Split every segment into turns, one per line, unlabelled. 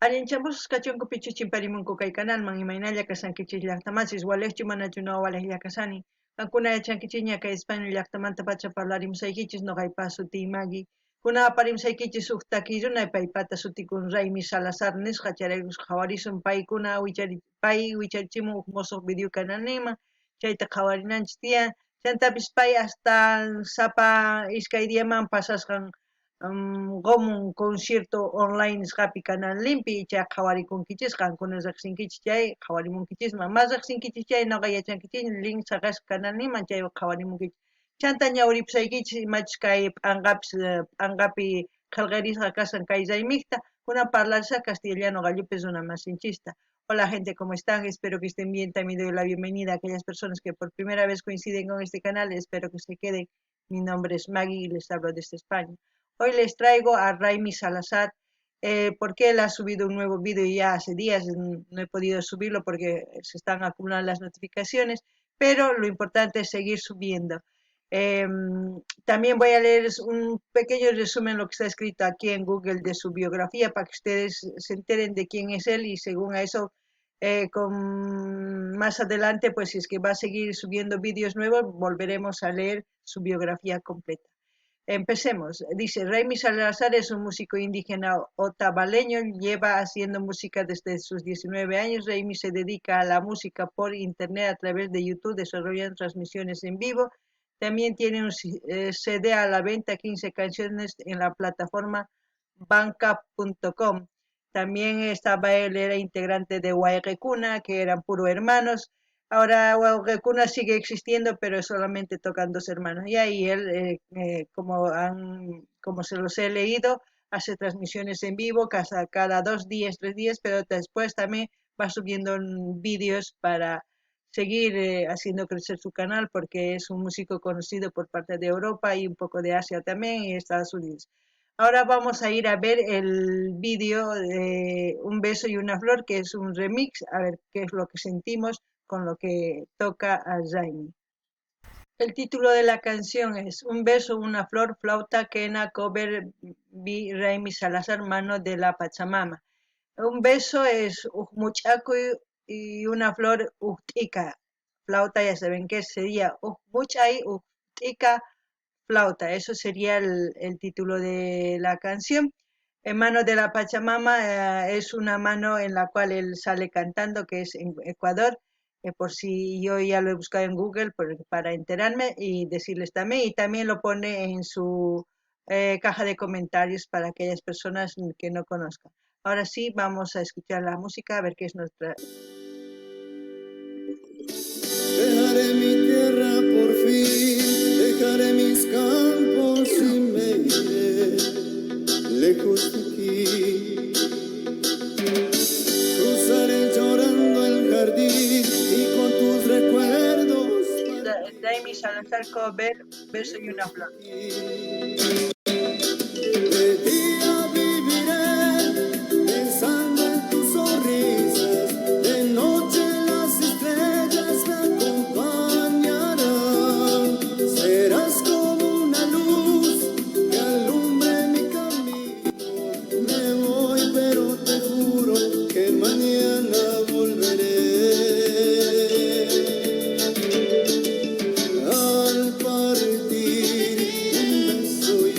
Allinchambus kachunku pichuchin parimunku kay canalman imaynalla kasankichis llaqtamasis walejchu manachu no walejlla kasani. Kankuna yachankichiña kay España llaqtamanta pacha parlarimsaykichis noqaypa suti Magui. Kuna parimsaykichis huk takilluna paypata sutikun Raimi Salazar nisqa charaykus qhawarisun paykuna pay wicharichimun huk mosoq video canal nima chayta qhawarinanchis tiyan. Chantapis pay hasta sapa iskay diaman pasasqan gomun concierto online sqapi canal limpi chay qhawarikunkichis qankuna riqsinkichis chay qhawarimunkichisman mas riqsinkichis chay noqa yachankichis link saqasqa canal niman chay qhawarimunkichis chanta ñawripusaykichis imachus kay p'anqapi qillqarisqa kasan kay raymikta kunan parlarisqa castellano gallupis runa masinchista. Hola gente, ¿cómo están? Espero que estén bien. También doy la bienvenida a aquellas personas que por primera vez coinciden con este canal. Espero que se queden. Mi nombre es Maggie y les hablo desde España. Hoy les traigo a Raimi Salazar, porque él ha subido un nuevo vídeo ya hace días, no he podido subirlo porque se están acumulando las notificaciones, pero lo importante es seguir subiendo. También voy a leer un pequeño resumen de lo que está escrito aquí en Google de su biografía para que ustedes se enteren de quién es él y según a eso, más adelante, pues si es que va a seguir subiendo vídeos nuevos, volveremos a leer su biografía completa. Empecemos. Dice, Raimi Salazar es un músico indígena otavaleño, lleva haciendo música desde sus 19 años. Raimi se dedica a la música por internet a través de YouTube, desarrollando transmisiones en vivo. También tiene un CD a la venta, 15 canciones en la plataforma Bandcamp.com. También él era integrante de Huayrecuna, que eran puro hermanos. Ahora Huayrecuna sigue existiendo, pero solamente tocan dos hermanos. Y ahí él, como se los he leído, hace transmisiones en vivo cada 2 días, 3 días, pero después también va subiendo vídeos para seguir haciendo crecer su canal, porque es un músico conocido por parte de Europa y un poco de Asia también y Estados Unidos. Ahora vamos a ir a ver el vídeo de Un beso y una flor, que es un remix, a ver qué es lo que sentimos con lo que toca a Raimi. El título de la canción es Un beso, una flor, flauta, quena, cover, Raimi Salazar, mano de la Pachamama. Un beso es muchaco y una flor ujtica. Flauta ya saben qué sería muchay, ujtica, flauta. Eso sería el título de la canción. En Mano de la Pachamama es una mano en la cual él sale cantando, que es en Ecuador. Por si yo ya lo he buscado en Google para enterarme y decirles también. Y también lo pone en su caja de comentarios para aquellas personas que no conozcan. Ahora sí, vamos a escuchar la música, a ver qué es nuestra...
Dejaré mi tierra por fin, dejaré mis campos y me iré lejos de aquí. Cruzaré llorando el jardín y con tus recuerdos.
Raimi Salazar cover, Beso y una flor.
De día viviré pensando en tus sonrisas, de noche las estrellas me acompañarán. Serás como una luz que alumbre mi camino. Me voy, pero te juro que mañana volveré. Al partir, un beso y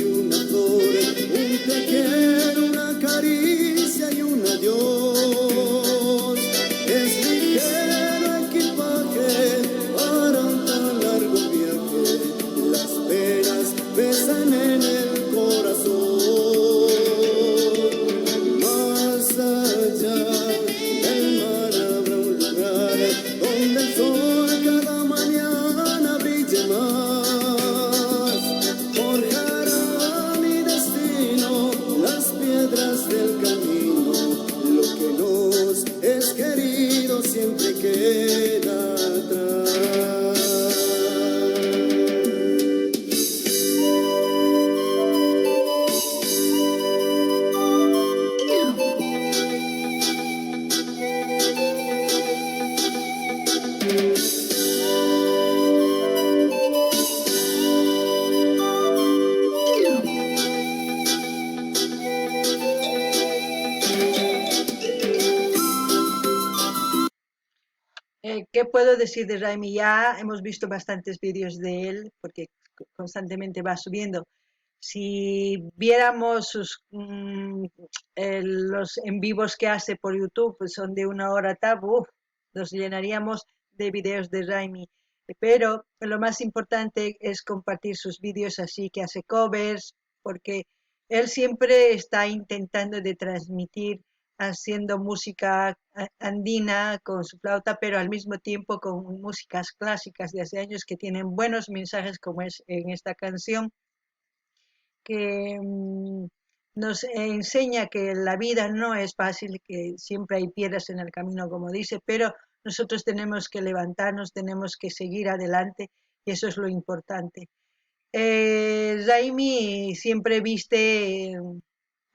¿Qué puedo decir de Raimi? Ya hemos visto bastantes vídeos de él porque constantemente va subiendo. Si viéramos los en vivos que hace por YouTube, pues son de 1 hora tal, uf, nos llenaríamos de vídeos de Raimi. Pero lo más importante es compartir sus vídeos así que hace covers, porque él siempre está intentando de transmitir haciendo música andina con su flauta, pero al mismo tiempo con músicas clásicas de hace años que tienen buenos mensajes, como es en esta canción, que nos enseña que la vida no es fácil, que siempre hay piedras en el camino, como dice, pero nosotros tenemos que levantarnos, tenemos que seguir adelante y eso es lo importante. Raimi siempre viste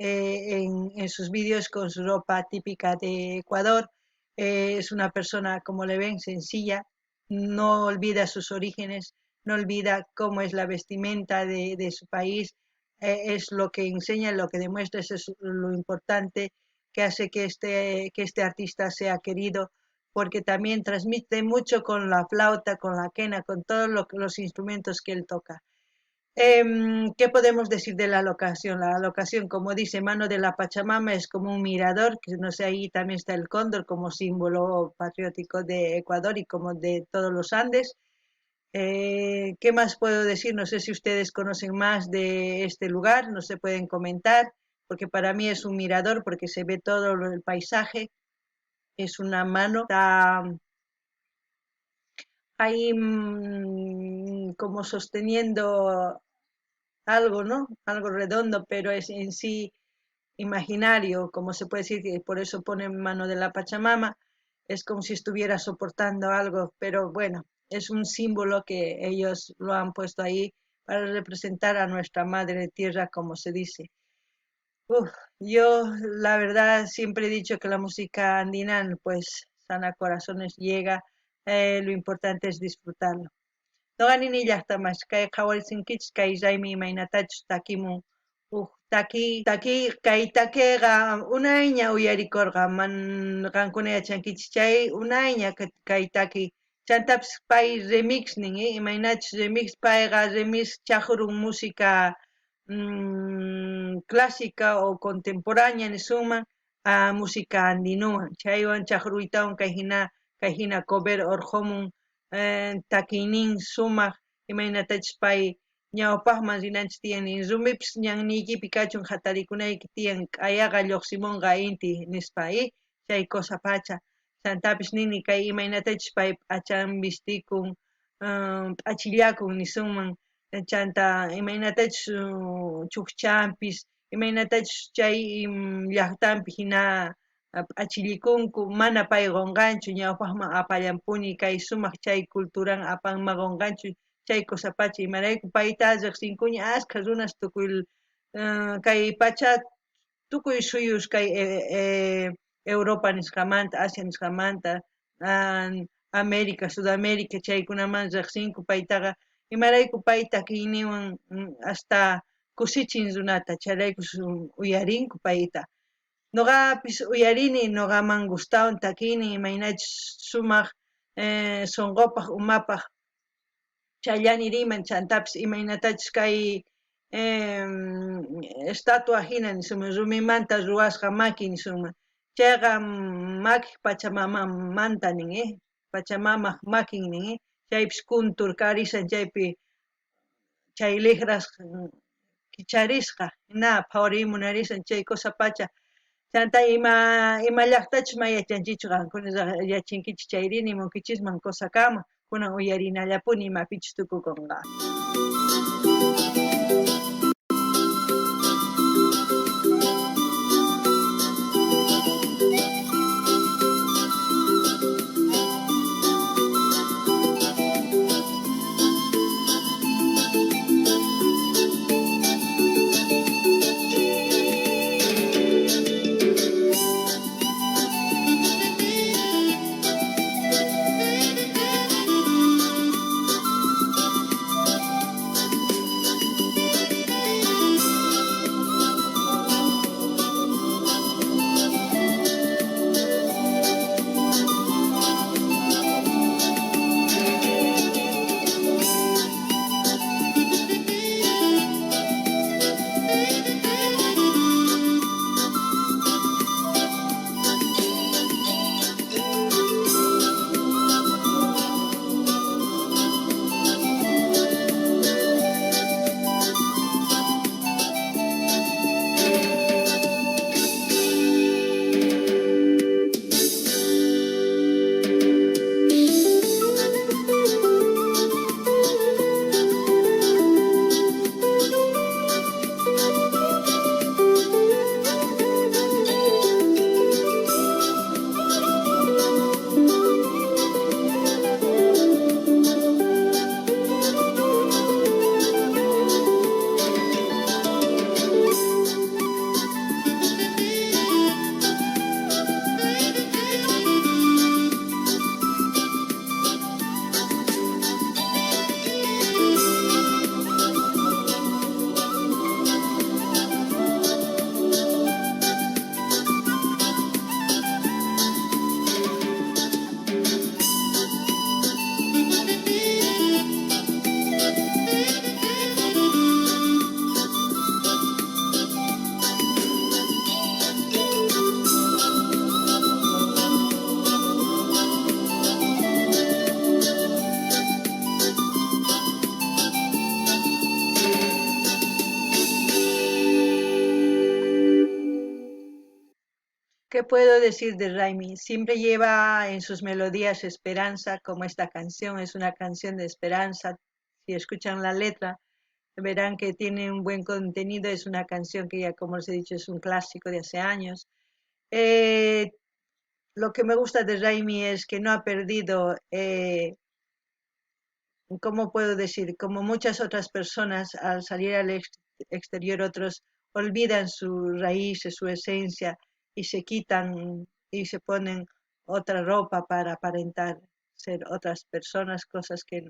en sus vídeos con su ropa típica de Ecuador. Es una persona, como le ven, sencilla, no olvida sus orígenes, no olvida cómo es la vestimenta de su país. Es lo que enseña, lo que demuestra, eso es lo importante que hace que este artista sea querido, porque también transmite mucho con la flauta, con la quena, con todos los instrumentos que él toca. ¿Qué podemos decir de la locación? La locación, como dice Mano de la Pachamama, es como un mirador, que no sé, ahí también está el cóndor como símbolo patriótico de Ecuador y como de todos los Andes. ¿Qué más puedo decir? No sé si ustedes conocen más de este lugar, no se pueden comentar, porque para mí es un mirador, porque se ve todo el paisaje, es una mano, está ahí como sosteniendo algo, ¿no? Algo redondo, pero es en sí imaginario, como se puede decir, que por eso ponen mano de la Pachamama, es como si estuviera soportando algo, pero bueno, es un símbolo que ellos lo han puesto ahí para representar a nuestra madre tierra, como se dice. Uf, yo la verdad siempre he dicho que la música andina pues sana corazones, llega, lo importante es disfrutarlo. Noqanini llaqtamas kay qhawarisinkichis kay raymi imaynatachus takimun taki kay takiqa unayña uyarikurqa qankuna yachankichis chay unayña kay taki chantapis pay remix nin imaynachus remix payqa remix chaqrun música clásica o contemporánea nisunman a música andinuwan chaywan chaqruytawan kay hina cover orqomun takiynin sumaq imaynatachus pay ñawpaqman rinanchis tiyan nin rumipis ñanniykipi kachun hatarikunayki tiyan k'ayaqa lluqsimunqa inti nispa chay cosa pacha chantapis nini kay imaynatachus pay p'achan vistikun p'achillakun nisunman chanta imaynatachus chukchanpis imaynatachus chay llaqtanpi hina p'achillikunku mana pay qunqanchu ñawpaqman apallampuni kay sumaq chay culturan apanman qunqanchu chay cosa pacha imarayku payta riqsinkuña ashkha runas tukuy kay pacha tukuy suyus kay Europa nisqamanta Asia nisqamanta América Sudamérica chaykunaman riqsinku paytaqa imarayku pay takiyninwan hasta kusichin runata chayraykus uyarinku payta Noqapis uyarini noqaman gustawan takini imaynachus sumaq sunqupaq umapaq chayllani riman chantapis imaynatachus kay estatua hina nisunman rumimanta ruwasqa maki nisunman chayqa maki pachamamamanta nin pachamama makin nin chaypis kunturkarisan chaypi chay liqras kicharisqa hina phawarimunarisan chay cosa pacha chanta ima llaqtachus mayachanchichu qankuna yachankichis chayrini munkichisman cosa kama kunan uyarinallapuni imapichus tukukunqa. ¿Qué puedo decir de Raimi? Siempre lleva en sus melodías esperanza, como esta canción es una canción de esperanza. Si escuchan la letra, verán que tiene un buen contenido. Es una canción que ya, como les he dicho, es un clásico de hace años. Eh, lo que me gusta de Raimi es que no ha perdido, ¿cómo puedo decir? Como muchas otras personas, al salir al exterior, otros olvidan su raíz, su esencia y se quitan y se ponen otra ropa para aparentar ser otras personas, cosas que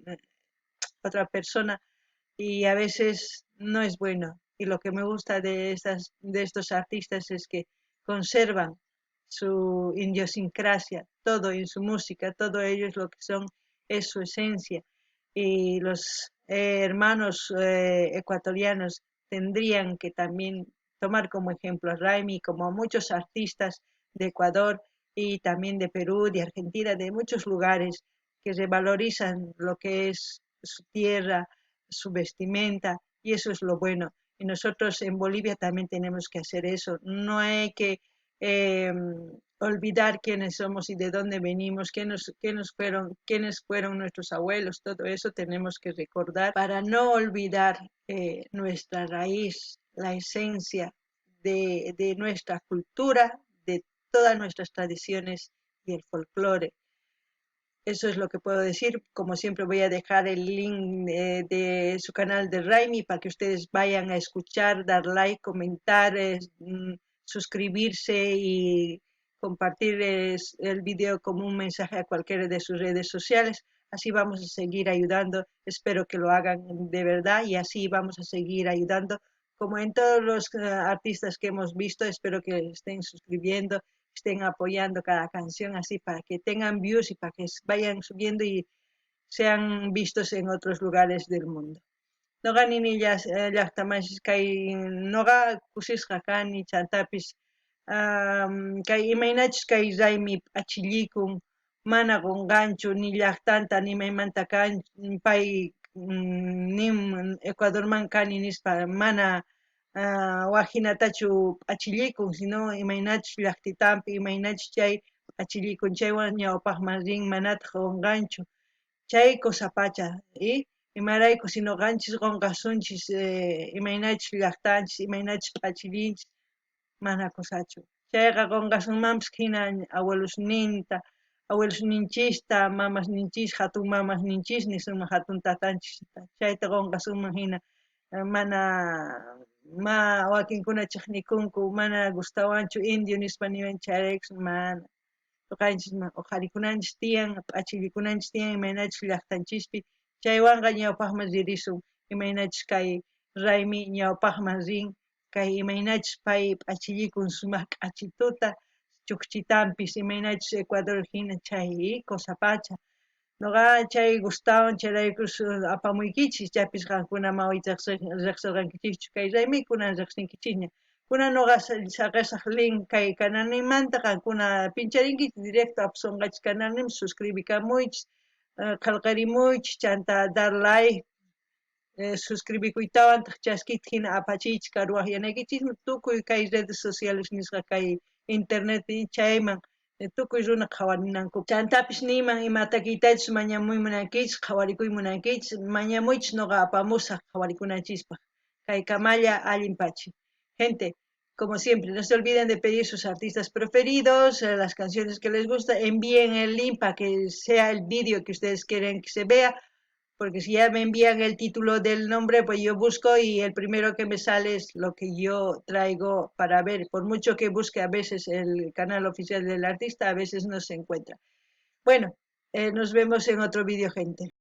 otra persona, y a veces no es bueno. Y lo que me gusta de estos artistas es que conservan su idiosincrasia, todo en su música, todo ellos lo que son es su esencia. Y los hermanos ecuatorianos tendrían que también tomar como ejemplo a Raimi, como a muchos artistas de Ecuador y también de Perú, de Argentina, de muchos lugares que revalorizan lo que es su tierra, su vestimenta, y eso es lo bueno. Y nosotros en Bolivia también tenemos que hacer eso. No hay que eh, olvidar quiénes somos y de dónde venimos, quiénes fueron nuestros abuelos, todo eso tenemos que recordar para no olvidar nuestra raíz, la esencia de nuestra cultura, de todas nuestras tradiciones y el folclore. Eso es lo que puedo decir. Como siempre voy a dejar el link de su canal de Raimi para que ustedes vayan a escuchar, dar like, comentar, suscribirse y compartir el video como un mensaje a cualquiera de sus redes sociales. Así vamos a seguir ayudando. Espero que lo hagan de verdad y así vamos a seguir ayudando. Como en todos los artistas que hemos visto, espero que estén suscribiendo, estén apoyando cada canción así para que tengan views y para que vayan subiendo y sean vistos en otros lugares del mundo. Noqa nini llaqtamachis kay noqa kusisqa kani chantapis kay imaynachis kay Raimi p'achillikun mana qunqanchu ni llaqtanta ni imaymanta kan pay nin Ecuadorman kani nispa mana wajinatachu p'achillikun sino imaynachus llaqtitanpi imaynachus chay p'achillikun chaywan ñawpaqman rin manataq qunqanchu chay kusapacha y imarayku si nuqanchis qunqasunchis imaynachus llaqtanchis imaynachus p'achillinchis mana kusachu chayqa qunqasunmanpas hina abuelosninchista mamasninchis hatun mamasninchis sumaq hatun tatanchista chayta qunqasunman hina mana wakinkuna chiqnikunku mana gustawanchu indio nispa niwan chayraykus mana ñuqanchis qharikunanchis tiyan p'achillikunanchis tiyan imaynachus llaqtanchispi chaywanqa ñawpaqman ririsun imaynachus kay Raimi ñawpaqman rin kay imaynachus pay p'achillikun sumaq k'achituta chukchitampis imaynachus Ecuador hina chay kusapacha nuqa chay gustawan chayraykus apamuykichis chaypis qankuna mawiyta riqsirqankichischu kay Raimikunan riqsinkichikña kunan nuqa saqisaq link kay canalninmanta qankuna pincharinkichis directo apashunqachis canalninman suscribicamuychis qallqarimuychis chanta dar like suscribikuytawantaq chaskita hina apachiychis karuaq yanaykichismi tukuy kay redes sociales nisqa kay internet chayman tukuy runa qhawarinanku chantapish niman ima takiytachus mañamuymunankichis qhawarikuymunankichis mañamuychis nuqa apamusaq qhawarikunanchispak kay kamalla allinpachi gente como siempre no se olviden de pedir sus artistas preferidos las canciones que les gusta envíen el link para que sea el vídeo que ustedes quieren que se vea porque si ya me envían el título del nombre, pues yo busco y el primero que me sale es lo que yo traigo para ver. Por mucho que busque a veces el canal oficial del artista, a veces no se encuentra. Bueno, nos vemos en otro vídeo, gente.